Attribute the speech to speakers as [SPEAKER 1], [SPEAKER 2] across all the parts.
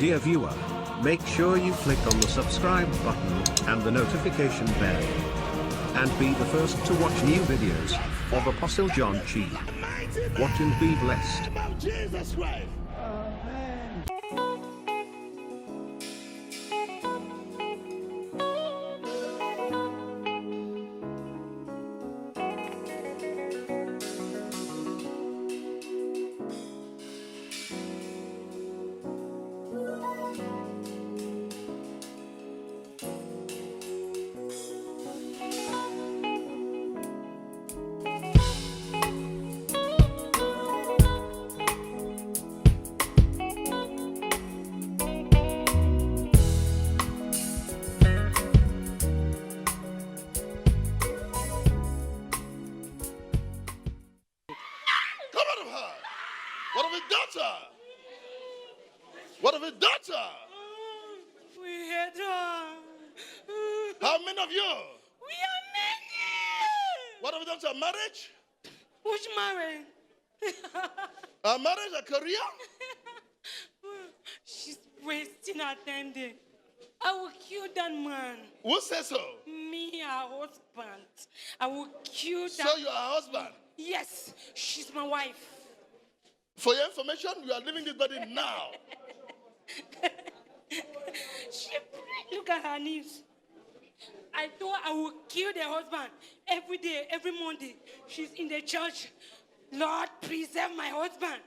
[SPEAKER 1] Dear viewer, make sure you click on the subscribe button and the notification bell. And be the first to watch new videos of Apostle John Chi. Watch and be blessed.
[SPEAKER 2] About Jesus Christ. Come out of her. What have we done to her? What have we done to her?
[SPEAKER 3] We hate her.
[SPEAKER 2] How many of you?
[SPEAKER 3] We are many.
[SPEAKER 2] What have we done to her marriage?
[SPEAKER 3] Who's married?
[SPEAKER 2] Her marriage, her career?
[SPEAKER 3] She's wasting her time there. I will kill that man.
[SPEAKER 2] Who says so?
[SPEAKER 3] Me, her husband. I will kill that.
[SPEAKER 2] So you are her husband.
[SPEAKER 3] Yes, she's my wife.
[SPEAKER 2] For your information, you are leaving this body now.
[SPEAKER 3] She prayed. Look at her knees. I thought I would kill the husband every day, every Monday. She's in the church. Lord, preserve my husband.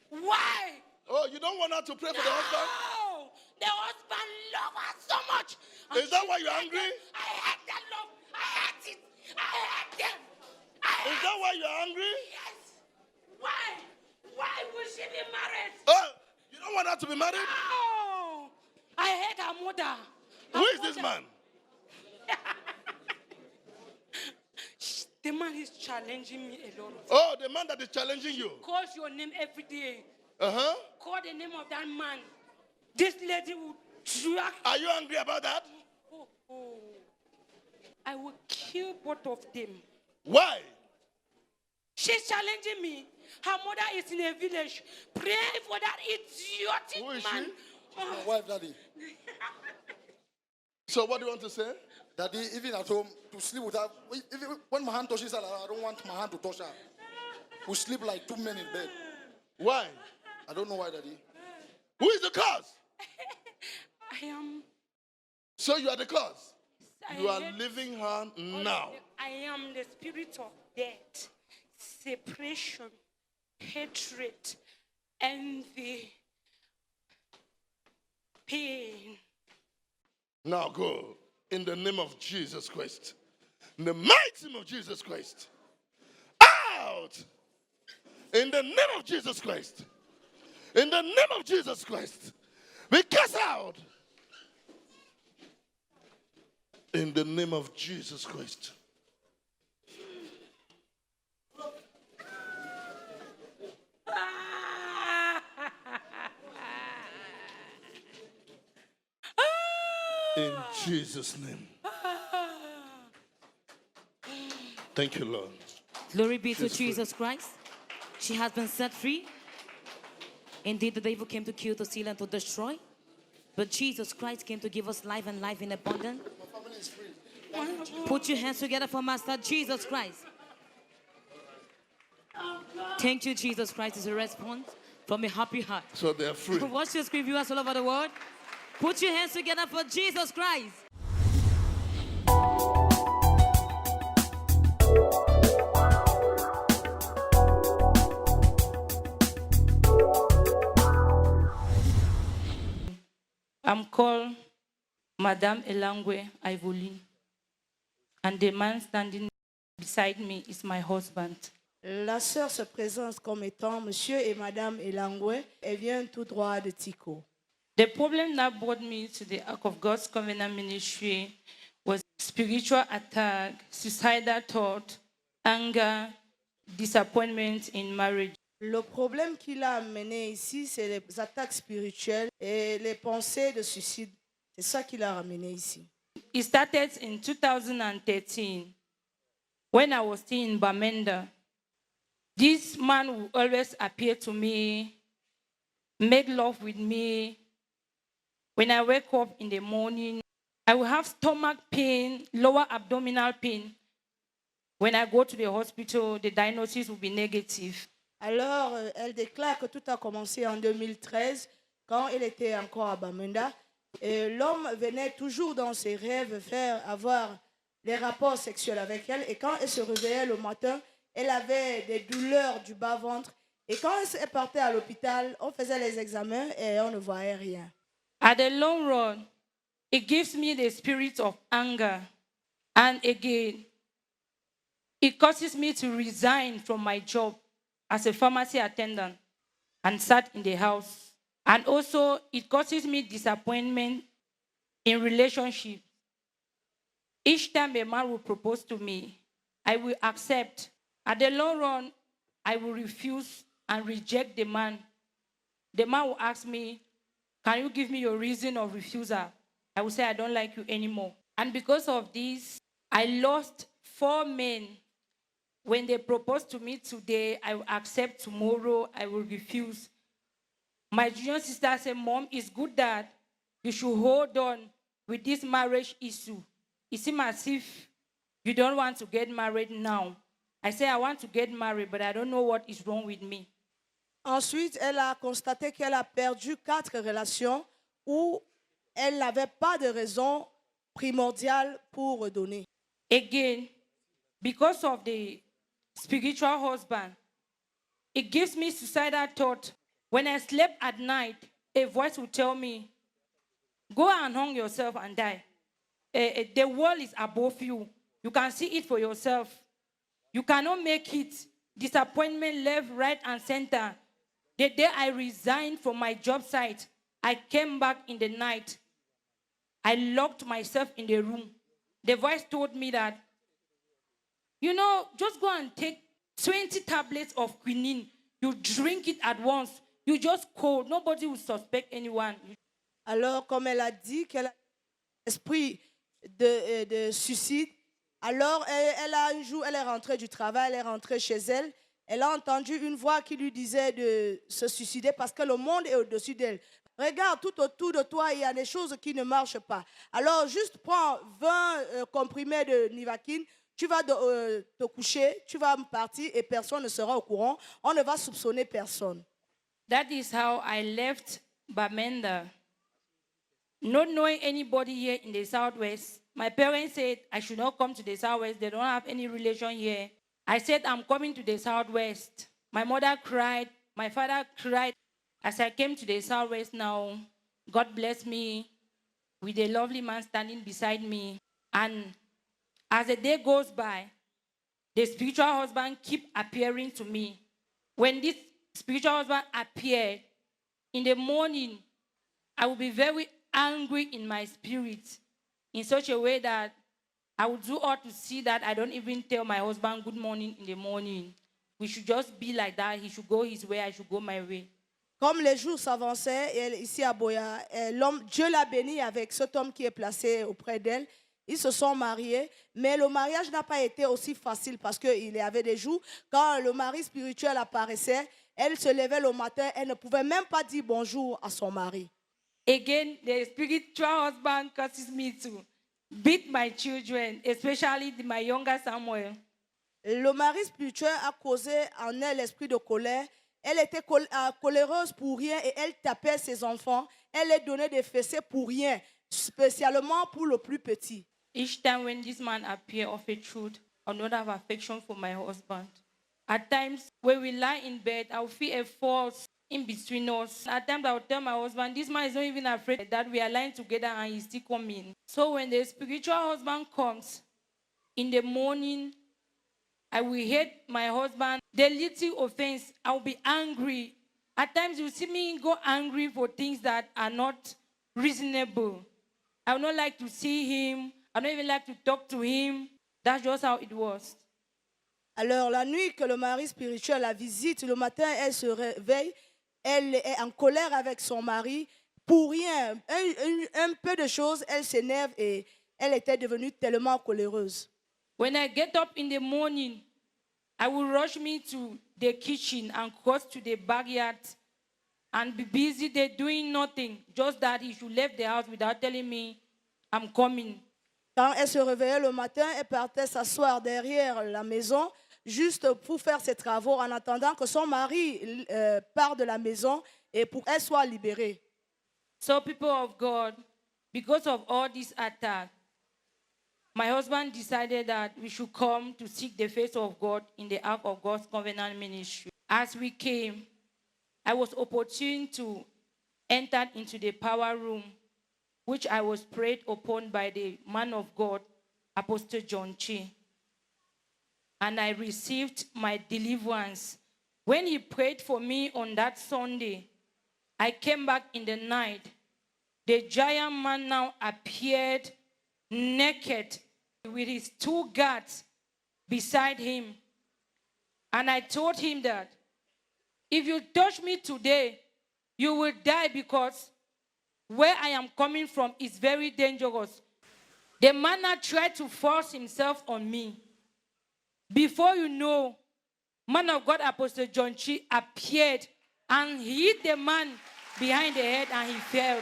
[SPEAKER 3] Why?
[SPEAKER 2] Oh, you don't want her to pray for the husband?
[SPEAKER 3] No! The husband loves her so much. And
[SPEAKER 2] Is that
[SPEAKER 3] she
[SPEAKER 2] why you're
[SPEAKER 3] hates
[SPEAKER 2] angry?
[SPEAKER 3] them. I hate that love. I hate it. I hate them.
[SPEAKER 2] Is that why you're angry?
[SPEAKER 3] Yes. Why? Why would she be married?
[SPEAKER 2] Oh, you don't want her to be married?
[SPEAKER 3] No! I hate her mother.
[SPEAKER 2] Who is this man?
[SPEAKER 3] The man is challenging me a lot.
[SPEAKER 2] Oh, the man that is challenging you.
[SPEAKER 3] Call your name every day.
[SPEAKER 2] Uh-huh.
[SPEAKER 3] Call the name of that man. This lady will drag.
[SPEAKER 2] Are you angry about that?
[SPEAKER 3] Oh. I will kill both of them.
[SPEAKER 2] Why?
[SPEAKER 3] She's challenging me. Her mother is in a village. Pray for that idiotic
[SPEAKER 2] Who is
[SPEAKER 3] man.
[SPEAKER 2] she?
[SPEAKER 3] Oh.
[SPEAKER 4] My wife, Daddy.
[SPEAKER 2] So what do you want to say?
[SPEAKER 4] Daddy, even at home, to sleep with her, even when my hand touches her, I don't want my hand to touch her. We sleep like two men in bed.
[SPEAKER 2] Why?
[SPEAKER 4] I don't know why, Daddy.
[SPEAKER 2] Who is the cause?
[SPEAKER 3] I am.
[SPEAKER 2] So you are the cause.
[SPEAKER 3] I
[SPEAKER 2] You are
[SPEAKER 3] hate-
[SPEAKER 2] leaving her now.
[SPEAKER 3] I am the spirit of death, separation, hatred, envy, pain.
[SPEAKER 2] Now go in the name of Jesus Christ. In the mighty name of Jesus Christ. Out! In the name of Jesus Christ. In the name of Jesus Christ. We cast out. In the name of Jesus Christ. In Jesus' name. Thank you, Lord.
[SPEAKER 5] Glory be to
[SPEAKER 2] She's free.
[SPEAKER 5] Jesus Christ. She has been set free. Indeed, the devil came to kill, to steal, and to destroy. But Jesus Christ came to give us life and life in abundance.
[SPEAKER 4] My family is free.
[SPEAKER 5] Put your hands together for Master Jesus Christ. Thank you, Jesus Christ, is a response from a happy heart.
[SPEAKER 2] So they are free.
[SPEAKER 5] Watch your screen viewers all over the world. Put your hands together for Jesus Christ.
[SPEAKER 3] I'm called Madame Elangwe Ivoline, and the man standing beside me is my husband.
[SPEAKER 6] La sœur se présente comme étant Monsieur et Madame Elangwe. Elle vient tout droit de Tico.
[SPEAKER 3] The problem that brought me to the Ark of God's Covenant Ministry was spiritual attack, suicidal thought, anger, disappointment in marriage.
[SPEAKER 6] Le problème qui l'a amené ici, c'est les attaques spirituelles et les pensées de suicide. C'est ça qui l'a ramené ici.
[SPEAKER 3] It started in 2013 when I was still in Bamenda. This man will always appear to me, make love with me, When I wake up in the morning, I will have stomach pain, lower abdominal pain. When I go to the hospital, the diagnosis will be negative.
[SPEAKER 6] Alors, elle déclare que tout a commencé en 2013, quand elle était encore à Bamenda. Et l'homme venait toujours dans ses rêves faire avoir des rapports sexuels avec elle. Et quand elle se réveillait le matin, elle avait des douleurs du bas-ventre. Et quand elle partait à l'hôpital, on faisait les examens et on ne voyait rien.
[SPEAKER 3] At the long run, it gives me the spirit of anger. And again, it causes me to resign from my job as a pharmacy attendant and sat in the house. And also, it causes me disappointment in relationships. Each time a man will propose to me, I will accept. At the long run, I will refuse and reject the man. The man will ask me, can you give me your reason of refusal? I will say, I don't like you anymore. And because of this, I lost 4 men. When they propose to me today, I will accept. Tomorrow, I will refuse. My junior sister said, Mom, it's good that you should hold on with this marriage issue. It seems as if you don't want to get married now. I say, I want to get married, but I don't know what is wrong with me.
[SPEAKER 6] Ensuite, elle a constaté qu'elle a perdu 4 relations où elle n'avait pas de raison primordiale pour donner.
[SPEAKER 3] Again, because of the spiritual husband, it gives me suicidal thought. When I sleep at night, a voice will tell me, go and hang yourself and die. The world is above you. You can see it for yourself. You cannot make it. Disappointment left, right, and center. The day I resigned from my job site, I came back in the night. I locked myself in the room. The voice told me that, you know, just go and take 20 tablets of quinine. You drink it at once. You just cold. Nobody will suspect anyone.
[SPEAKER 6] Alors, comme elle a dit qu'elle a un esprit de suicide, alors un jour, elle est rentrée du travail, elle est rentrée chez elle. Elle a entendu une voix qui lui disait de se suicider parce que le monde est au-dessus d'elle. Regarde, tout autour de toi, il y a des choses qui ne marchent pas. Alors, juste prends 20 comprimés de Nivaquine, tu vas te coucher, tu vas partir et personne ne sera au courant. On ne va soupçonner personne.
[SPEAKER 3] That is how I left Bamenda. Not knowing anybody here in the Southwest, my parents said I should not come to the Southwest. They don't have any relation here. I said, I'm coming to the Southwest. My mother cried. My father cried. As I came to the Southwest now, God bless me with a lovely man standing beside me. And as the day goes by, the spiritual husband keep appearing to me. When this spiritual husband appeared, in the morning, I will be very angry in my spirit in such a way that I would do all to see that I don't even tell my husband good morning in the morning. We should just be like that. He should go his way, I should go my way.
[SPEAKER 6] Comme les jours s'avançaient, ici à Boya, Dieu l'a béni avec cet homme qui est placé auprès d'elle. Ils se sont mariés, mais le mariage n'a pas été aussi facile parce qu'il y avait des jours, quand le mari spirituel apparaissait, elle se levait le matin, elle ne pouvait même pas dire bonjour à son mari.
[SPEAKER 3] Again, the spiritual husband causes me to beat my children, especially my younger Samuel.
[SPEAKER 6] Le mari spirituel a causé en elle l'esprit de colère. Elle était coléreuse pour rien et elle tapait ses enfants. Elle leur donnait des fessées pour rien, spécialement pour le plus petit.
[SPEAKER 3] Each time when this man appears of a truth, I will not have affection for my husband. At times, when we lie in bed, I will feel a force in between us. At times, I will tell my husband, this man is not even afraid that we are lying together and he's still coming. So when the spiritual husband comes, in the morning, I will hate my husband. The little offense, I will be angry. At times, you see me go angry for things that are not reasonable. I would not like to see him. I don't even like to talk to him. That's just how it was.
[SPEAKER 6] Alors, la nuit que le mari spirituel la visite, le matin, elle se réveille. Elle est en colère avec son mari. Pour rien, un peu de choses, elle s'énerve et elle était devenue tellement coléreuse.
[SPEAKER 3] When I get up in the morning, I will rush me to the kitchen and cross to the backyard and be busy there doing nothing, just that he should leave the house without telling me I'm coming.
[SPEAKER 6] Quand elle se réveillait le matin, elle partait s'asseoir derrière la maison juste pour faire ses travaux en attendant que son mari parte de la maison et pour qu'elle soit libérée.
[SPEAKER 3] So, people of God, because of all this attack, my husband decided that we should come to seek the face of God in the Ark of God's Covenant Ministry. As we came, I was opportune to enter into the power room, which I was prayed upon by the man of God, Apostle John Chi. And I received my deliverance. When he prayed for me on that Sunday, I came back in the night. The giant man now appeared naked with his 2 guards beside him. And I told him that if you touch me today, you will die, because where I am coming from is very dangerous. The man now tried to force himself on me. Before you know, man of God, Apostle John Chi, appeared and hit the man behind the head, and he fell.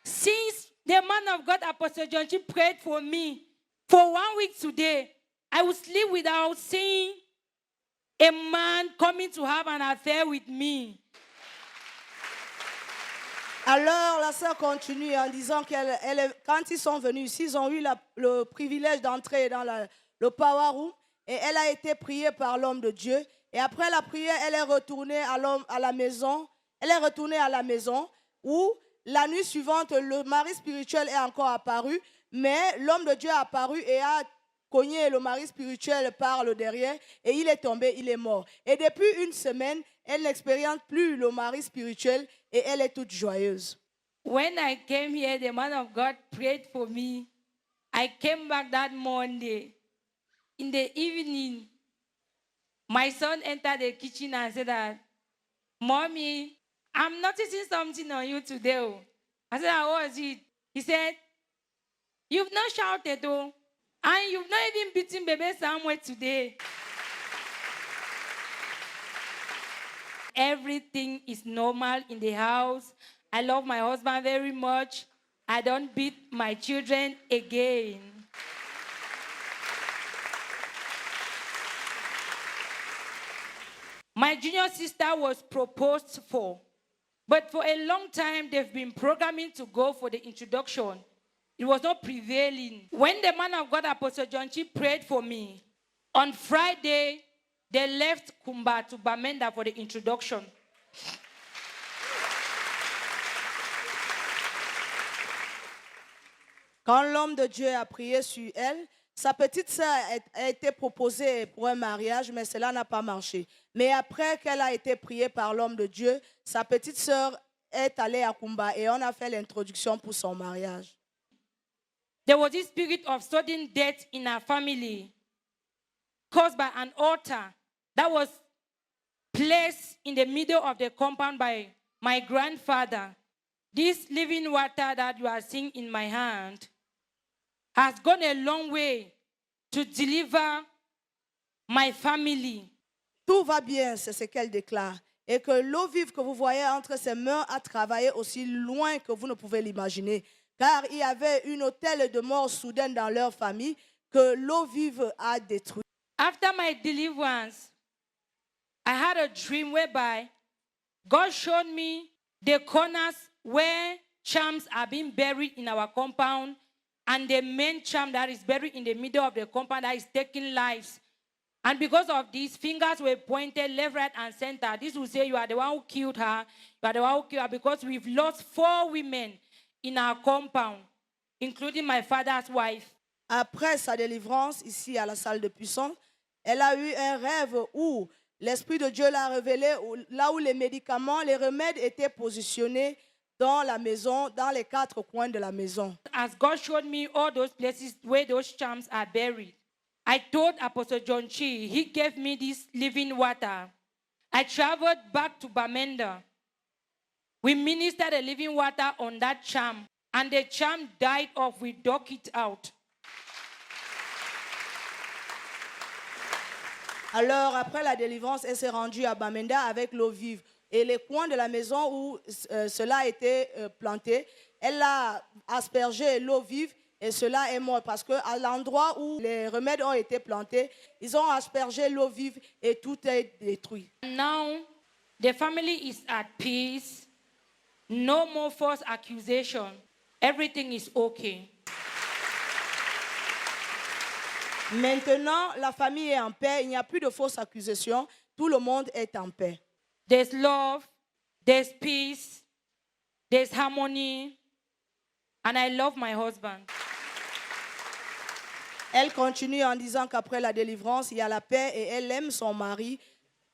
[SPEAKER 3] Since the man of God, Apostle John Chi, prayed for me, for 1 week today, I would sleep without seeing a man coming to have an affair with me.
[SPEAKER 6] Alors la sœur continue en disant quand ils sont venus ici, ils ont eu le privilège d'entrer dans le power room et elle a été priée par l'homme de Dieu. Et après la prière, elle est retournée à la maison. Elle est retournée à la maison où la nuit suivante, le mari spirituel est encore apparu, mais l'homme de Dieu est apparu et a cogné le mari spirituel par le derrière et il est tombé, il est mort. Et depuis 1 semaine, elle n'expérimente plus le mari spirituel et elle est toute joyeuse.
[SPEAKER 3] When I came here, the man of God prayed for me. I came back that Monday. In the evening, my son entered the kitchen and said that, "Mommy, I'm noticing something on you today." Oh." I said, "What was it?" He said, "You've not shouted, oh, and you've not even beaten baby somewhere today." Everything is normal in the house. I love my husband very much. I don't beat my children again. My junior sister was proposed for, but for a long time they've been programming to go for the introduction. It was not prevailing. When the man of God, Apostle John Chi, prayed for me, on Friday, they left Kumba to Bamenda for the introduction.
[SPEAKER 6] Quand l'homme de Dieu a prié sur elle, sa petite sœur a été proposée pour un mariage, mais cela n'a pas marché. Mais après qu'elle a été priée par l'homme de Dieu, sa petite sœur est allée à Kumba et on a fait l'introduction pour son mariage.
[SPEAKER 3] There was this spirit of sudden death in our family caused by an altar that was placed in the middle of the compound by my grandfather. This living water that you are seeing in my hand has gone a long way to deliver my family.
[SPEAKER 6] Tout va bien, c'est ce qu'elle déclare. Et que l'eau vive que vous voyez entre ses mains a travaillé aussi loin que vous ne pouvez l'imaginer. Car il y avait une hôtel de mort soudaine dans leur famille que l'eau vive a détruit.
[SPEAKER 3] After my deliverance, I had a dream whereby God showed me the corners where charms are being buried in our compound and the main charm that is buried in the middle of the compound that is taking lives. And because of these, fingers were pointed left, right, and center. This will say you are the one who killed her. You are the one who killed her, because we've lost 4 women in our compound, including my father's wife.
[SPEAKER 6] Après sa délivrance ici à la salle de puissance, elle a eu un rêve où l'Esprit de Dieu l'a révélé, là où les médicaments, les remèdes étaient positionnés dans la maison, dans les 4 coins de la maison.
[SPEAKER 3] As God showed me all those places where those charms are buried, I told Apostle John Chi, he gave me this living water. I traveled back to Bamenda. We ministered the living water on that charm, and the charm died off. We dug it out.
[SPEAKER 6] Alors, après la délivrance, elle s'est rendue à Bamenda avec l'eau vive. Et les coins de la maison où cela a été planté, elle a aspergé l'eau vive et cela est mort. Parce qu'à l'endroit où les remèdes ont été plantés, ils ont aspergé l'eau vive et tout est détruit.
[SPEAKER 3] Now, the family is at peace. No more false accusation. Everything is okay.
[SPEAKER 6] Maintenant, la famille est en paix. Il n'y a plus de fausses accusations. Tout le monde est en paix.
[SPEAKER 3] There's love, there's peace, there's harmony, and I love my husband.
[SPEAKER 6] Elle continue en disant qu'après la délivrance, il y a la paix et elle aime son mari.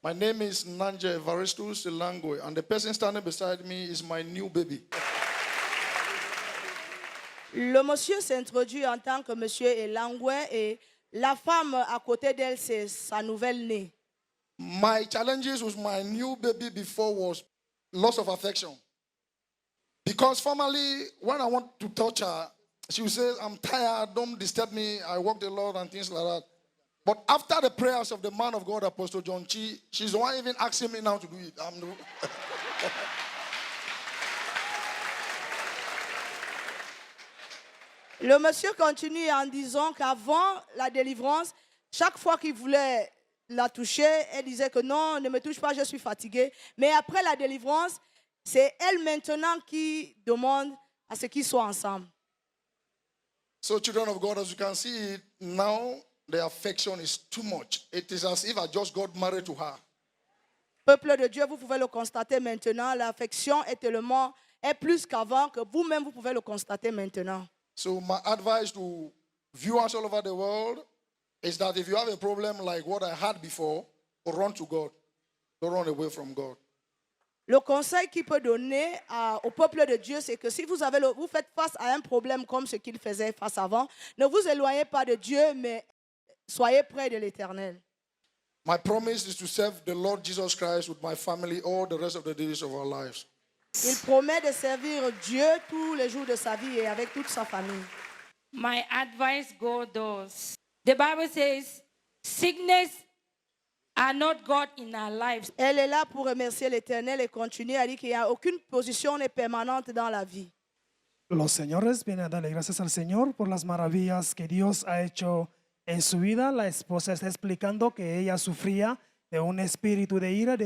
[SPEAKER 4] My name is Nanja Evaristus Langwe, and the person standing beside me is my new baby.
[SPEAKER 6] Le monsieur s'introduit en tant que monsieur Elangwe et la femme à côté d'elle, c'est sa nouvelle-née.
[SPEAKER 4] My challenges with my new baby before was loss of affection. Because formerly, when I want to touch her, she would say, I'm tired, don't disturb me, I work a lot and things like that. But after the prayers of the man of God, Apostle John Chi, she's the one even asking me now to do it.
[SPEAKER 6] Le monsieur continue en disant qu'avant la délivrance, chaque fois qu'il voulait la toucher, elle disait que non, ne me touche pas, je suis fatiguée. Mais après la délivrance, c'est elle maintenant qui demande à ce qu'ils soient ensemble.
[SPEAKER 4] So, children of God, as you can see, now the affection is too much. It is as if I just got married to her.
[SPEAKER 6] Peuple de Dieu, vous pouvez le constater maintenant, l'affection est plus qu'avant, que vous-même, vous pouvez le constater maintenant.
[SPEAKER 4] So, my advice to viewers all over the world is that if you have a problem like what I had before, run to God. Don't run away from God.
[SPEAKER 6] Le conseil qu'il peut donner au peuple de Dieu, c'est que si vous faites face à un problème comme ce qu'il faisait face avant, ne vous éloignez pas de Dieu, mais soyez près de l'Éternel.
[SPEAKER 4] My promise is to serve the Lord Jesus Christ with my family all the rest of the days of our lives.
[SPEAKER 6] Il promet de servir Dieu tous les jours de sa vie et avec toute sa famille.
[SPEAKER 3] My advice goes thus. The Bible says, sickness are not God in our lives.
[SPEAKER 6] Elle est là pour remercier l'Éternel et continue à dire qu'il n'y a aucune position n'est permanente dans la vie.
[SPEAKER 7] Los señores vienen a darle gracias al Señor por las maravillas que Dios ha hecho en su vida. La esposa está explicando que ella sufría de un espíritu de ira, de